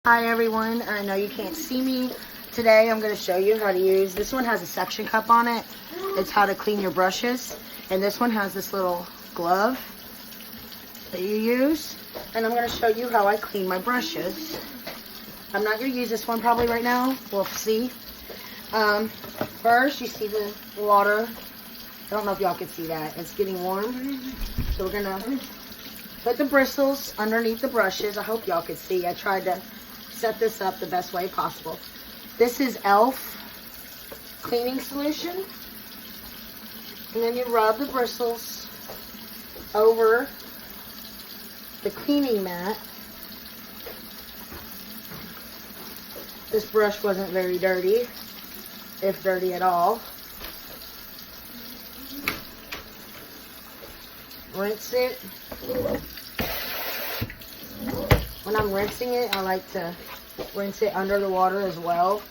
Hi everyone, I know you can't see me. Today I'm going to show you how to use, this one has a suction cup on it. It's how to clean your brushes. And this one has this little glove that you use. And I'm going to show you how I clean my brushes. I'm not going to use this one probably right now. We'll see. First you see the water. I don't know if y'all can see that. It's getting warm. So we're going to put the bristles underneath the brushes. I hope y'all could see. I tried to set this up the best way possible. This is e.l.f. cleaning solution. And then you rub the bristles over the cleaning mat. This brush wasn't very dirty, if dirty at all. Rinse it. When I'm rinsing it, I like to rinse it under the water as well.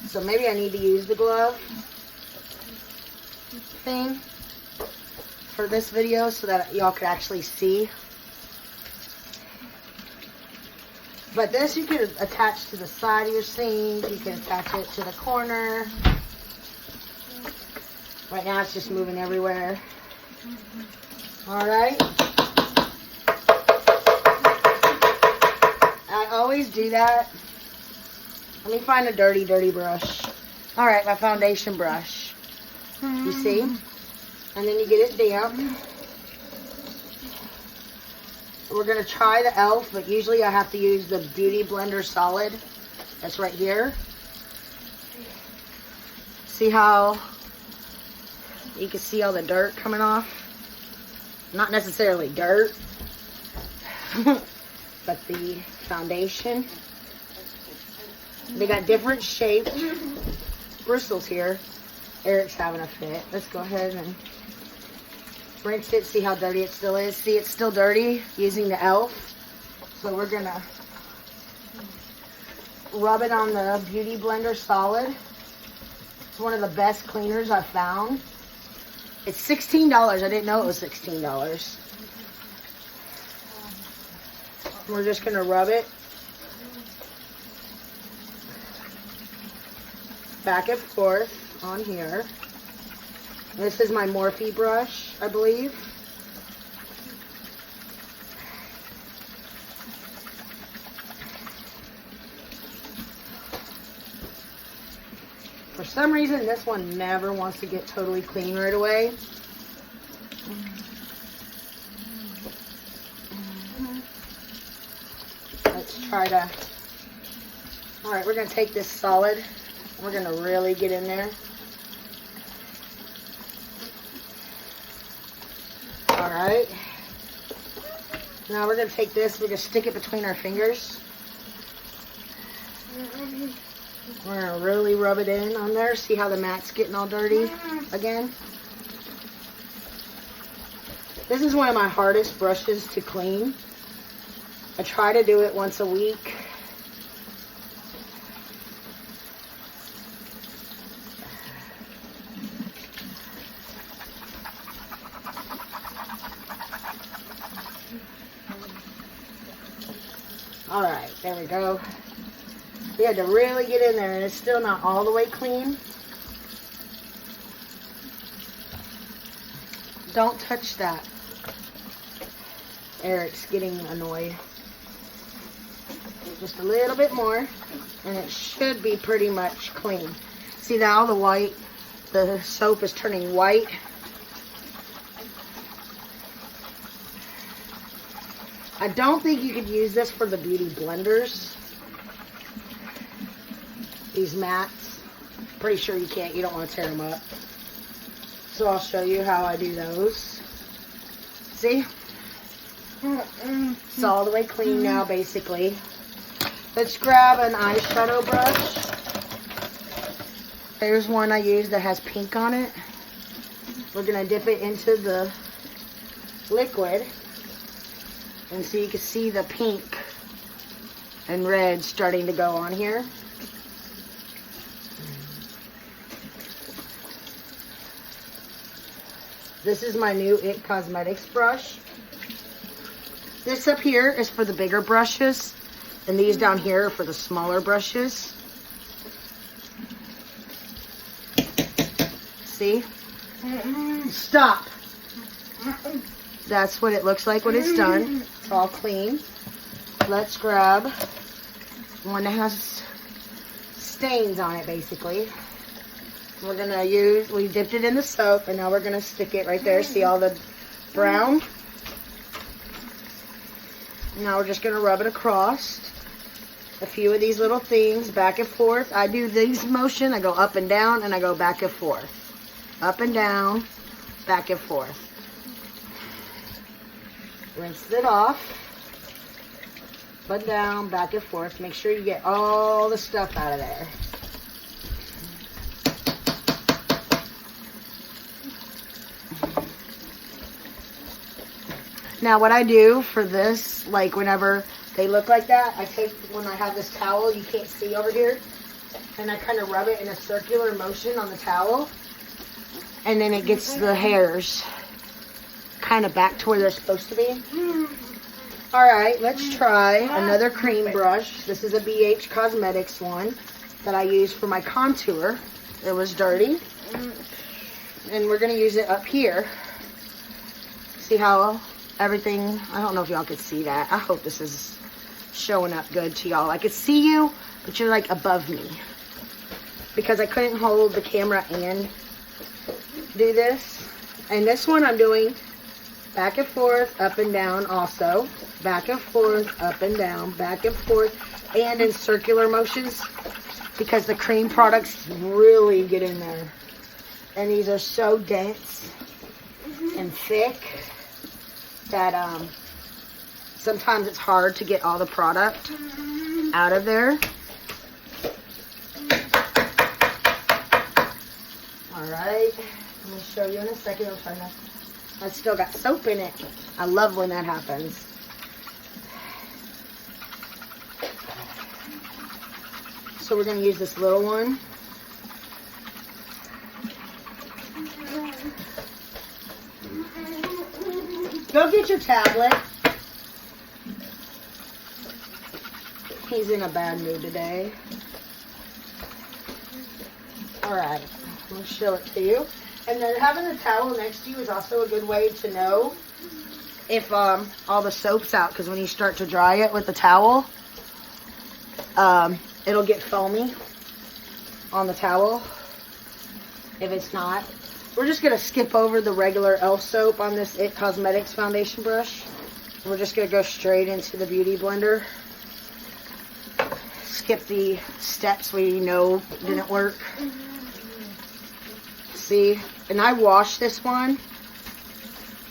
So maybe I need to use the glove thing for this video so that y'all could actually see. But this you can attach to the side of your sink. You can attach it to the corner. Right now it's just moving everywhere. Alright. I always do that. Let me find a dirty brush. Alright, my foundation brush. You see? And then you get it damp. We're going to try the e.l.f., but usually I have to use the Beauty Blender Solid. That's right here. See how you can see all the dirt coming off? Not necessarily dirt, but the foundation. They got different shaped bristles here. Eric's having a fit. Let's go ahead and rinse it. See how dirty it still is. See, it's still dirty using the e.l.f. So we're gonna rub it on the Beauty Blender Solid. It's one of the best cleaners I've found. It's $16. I didn't know it was $16. We're just going to rub it back and forth on here. This is my Morphe brush, I believe. For some reason, this one never wants to get totally clean right away. Let's try to... Alright, we're going to take this solid. We're going to really get in there. Alright. Now we're going to take this. We're going to stick it between our fingers. We're going to really rub it in on there. See how the mat's getting all dirty again? This is one of my hardest brushes to clean. I try to do it once a week. Alright, there we go. We had to really get in there, and it's still not all the way clean. Don't touch that. Eric's getting annoyed. Just a little bit more, and it should be pretty much clean. See now the white, the soap is turning white. I don't think you could use this for the beauty blenders. These mats, pretty sure you can't. You don't want to tear them up. So I'll show you how I do those. See? It's all the way clean now, basically. Let's grab an eyeshadow brush. There's one I use that has pink on it. We're going to dip it into the liquid. And so you can see the pink and red starting to go on here. This is my new It Cosmetics brush. This up here is for the bigger brushes. And these down here are for the smaller brushes. See? Stop. That's what it looks like when it's done. It's all clean. Let's grab one that has stains on it, basically. We're gonna use, we dipped it in the soap, and now we're gonna stick it right there. See all the brown? Now we're just gonna rub it across a few of these little things, back and forth. I do this motion, I go up and down, and I go back and forth. Up and down, back and forth. Rinse it off. Up and down, back and forth. Make sure you get all the stuff out of there. Now what I do for this, like whenever they look like that, I take, when I have this towel you can't see over here, and I kind of rub it in a circular motion on the towel, and then it gets the hairs kind of back to where they're supposed to be. Alright, let's try another cream brush. This is a BH Cosmetics one that I use for my contour. It was dirty. And we're going to use it up here. See how everything, I don't know if y'all could see that. I hope this is showing up good to y'all. I could see you, but you're like above me. Because I couldn't hold the camera and do this. And this one I'm doing back and forth, up and down also. Back and forth, up and down, back and forth, and in circular motions, because the cream products really get in there. And these are so dense and thick that sometimes it's hard to get all the product out of there. Alright, I'm going to show you in a second. I still got soap in it. I love when that happens. So we're going to use this little one. Go get your tablet. He's in a bad mood today. Alright, I'm going to show it to you. And then having the towel next to you is also a good way to know if all the soap's out. Because when you start to dry it with the towel, it'll get foamy on the towel if it's not. We're just going to skip over the regular e.l.f. soap on this IT Cosmetics foundation brush. We're just going to go straight into the Beauty Blender. Skip the steps we know didn't work. See? And I washed this one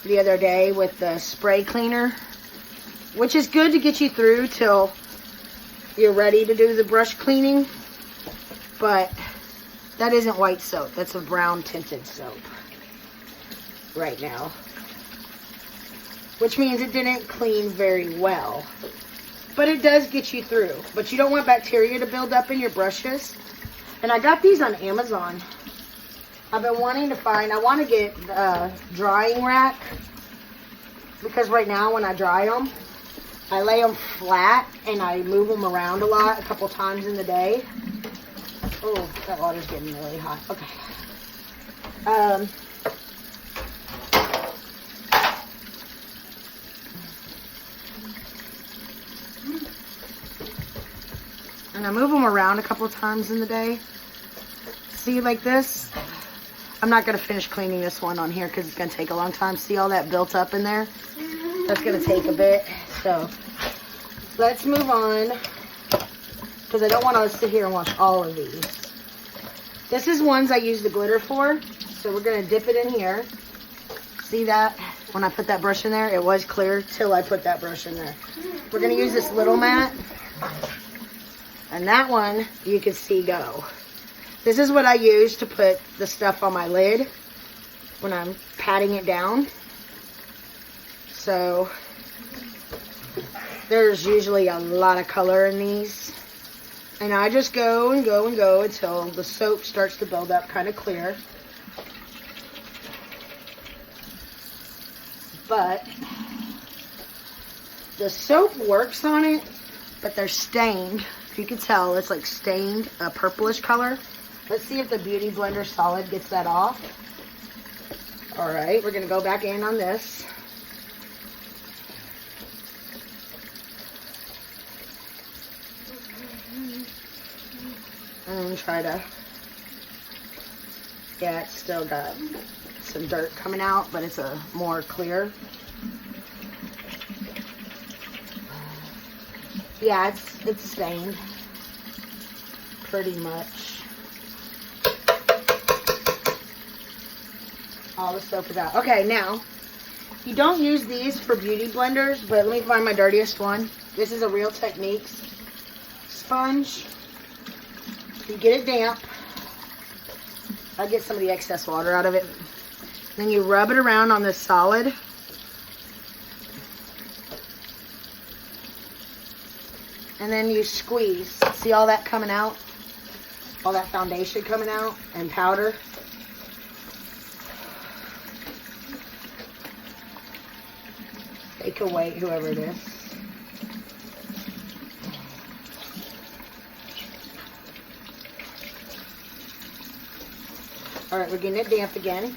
the other day with the spray cleaner, which is good to get you through till you're ready to do the brush cleaning, but that isn't white soap. That's a brown tinted soap right now, which means it didn't clean very well, but it does get you through. But you don't want bacteria to build up in your brushes. And I got these on Amazon. I've been wanting to find, I want to get a drying rack, because right now when I dry them, I lay them flat and I move them around a lot, a couple times in the day. Oh, that water's getting really hot. Okay. And I move them around a couple times in the day. See, like this? I'm not going to finish cleaning this one on here because it's going to take a long time. See all that built up in there? That's going to take a bit. So, let's move on, because I don't want to sit here and wash all of these. This is ones I use the glitter for. So we're going to dip it in here. See that? When I put that brush in there, it was clear till I put that brush in there. We're going to use this little mat. And that one, you can see go. This is what I use to put the stuff on my lid when I'm patting it down. So, there's usually a lot of color in these. And I just go and go and go until the soap starts to build up kind of clear. But the soap works on it, but they're stained. If you can tell, it's like stained a purplish color. Let's see if the Beauty Blender Solid gets that off. All right, we're gonna go back in on this. And try to, yeah, it's still got some dirt coming out, but it's a more clear. Yeah, it's stained pretty much. All the soap is out. Okay, now, you don't use these for beauty blenders, but let me find my dirtiest one. This is a Real Techniques sponge. You get it damp. I get some of the excess water out of it. Then you rub it around on this solid. And then you squeeze. See all that coming out? All that foundation coming out and powder. Take away whoever it is. Alright, we're getting it damp again.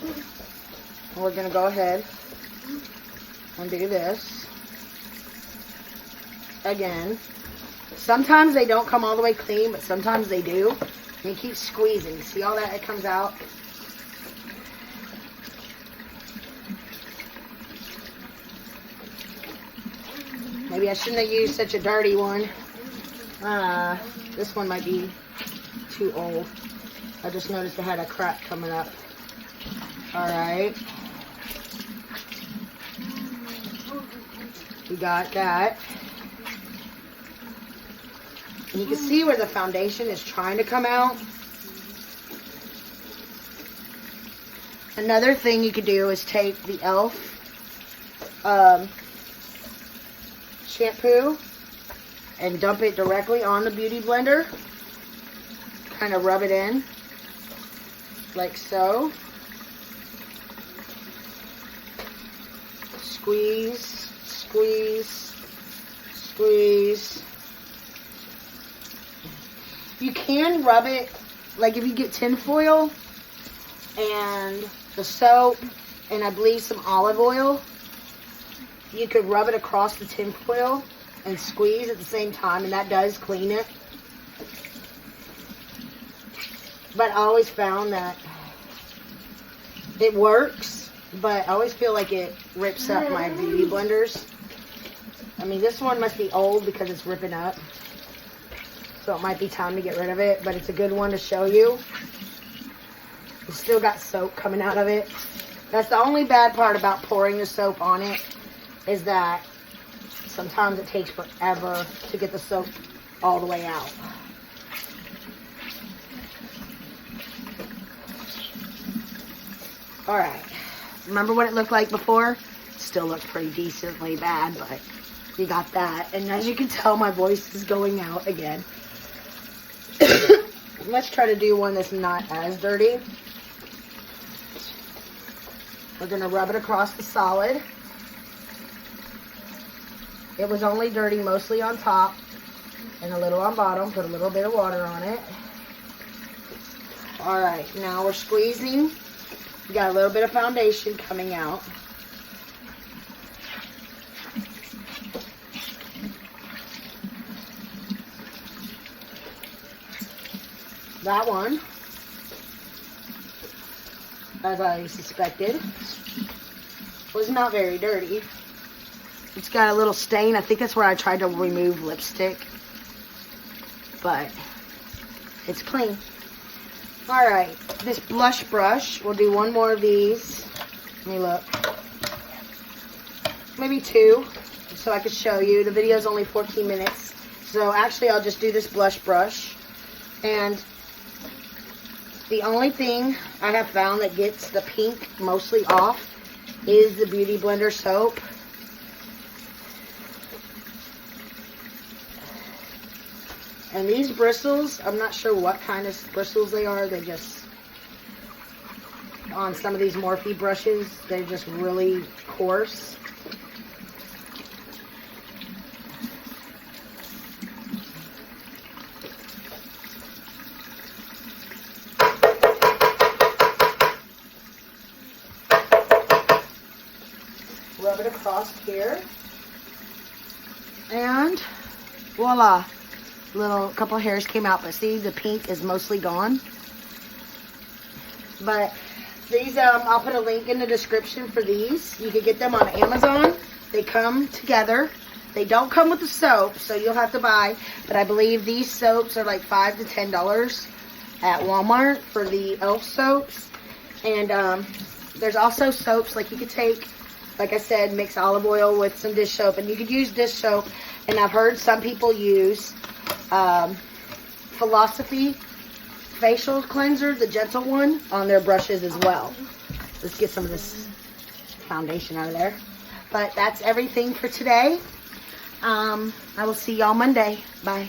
And we're going to go ahead and do this again. Sometimes they don't come all the way clean, but sometimes they do. And you keep squeezing. See all that comes out? Maybe I shouldn't have used such a dirty one. This one might be too old. I just noticed it had a crack coming up. Alright. We got that. And you can see where the foundation is trying to come out. Another thing you could do is take the e.l.f. shampoo and dump it directly on the beauty blender. Kind of rub it in like so. Squeeze, squeeze, squeeze. You can rub it, like if you get tin foil and the soap and I believe some olive oil, you could rub it across the tin foil and squeeze at the same time, and that does clean it. But I always found that it works, but I always feel like it rips up my beauty blenders. I mean, this one must be old because it's ripping up. So it might be time to get rid of it, but it's a good one to show you. It's still got soap coming out of it. That's the only bad part about pouring the soap on it, is that sometimes it takes forever to get the soap all the way out. Alright, remember what it looked like before? It still looked pretty decently bad, but you got that. And as you can tell, my voice is going out again. Let's try to do one that's not as dirty. We're going to rub it across the solid. It was only dirty mostly on top and a little on bottom. Put a little bit of water on it. Alright, now we're squeezing. We got a little bit of foundation coming out. That one, as I suspected, was not very dirty. It's got a little stain. I think that's where I tried to remove lipstick, but it's clean. Alright, this blush brush, we'll do one more of these. Let me look. Maybe two, so I could show you. The video is only 14 minutes, so actually I'll just do this blush brush. And the only thing I have found that gets the pink mostly off is the Beauty Blender soap. And these bristles, I'm not sure what kind of bristles they are. They just, on some of these Morphe brushes, they're just really coarse. across here. And voila. Little couple hairs came out, but see, the pink is mostly gone. But these, I'll put a link in the description for these. You can get them on Amazon. They come together. They don't come with the soap, so you'll have to buy. But I believe these soaps are like $5 to $10 at Walmart for the elf soaps. And there's also soaps, like you could take, like I said, mix olive oil with some dish soap. And you could use dish soap. And I've heard some people use Philosophy facial cleanser, the gentle one, on their brushes as well. Let's get some of this foundation out of there. But that's everything for today. I will see y'all Monday. Bye.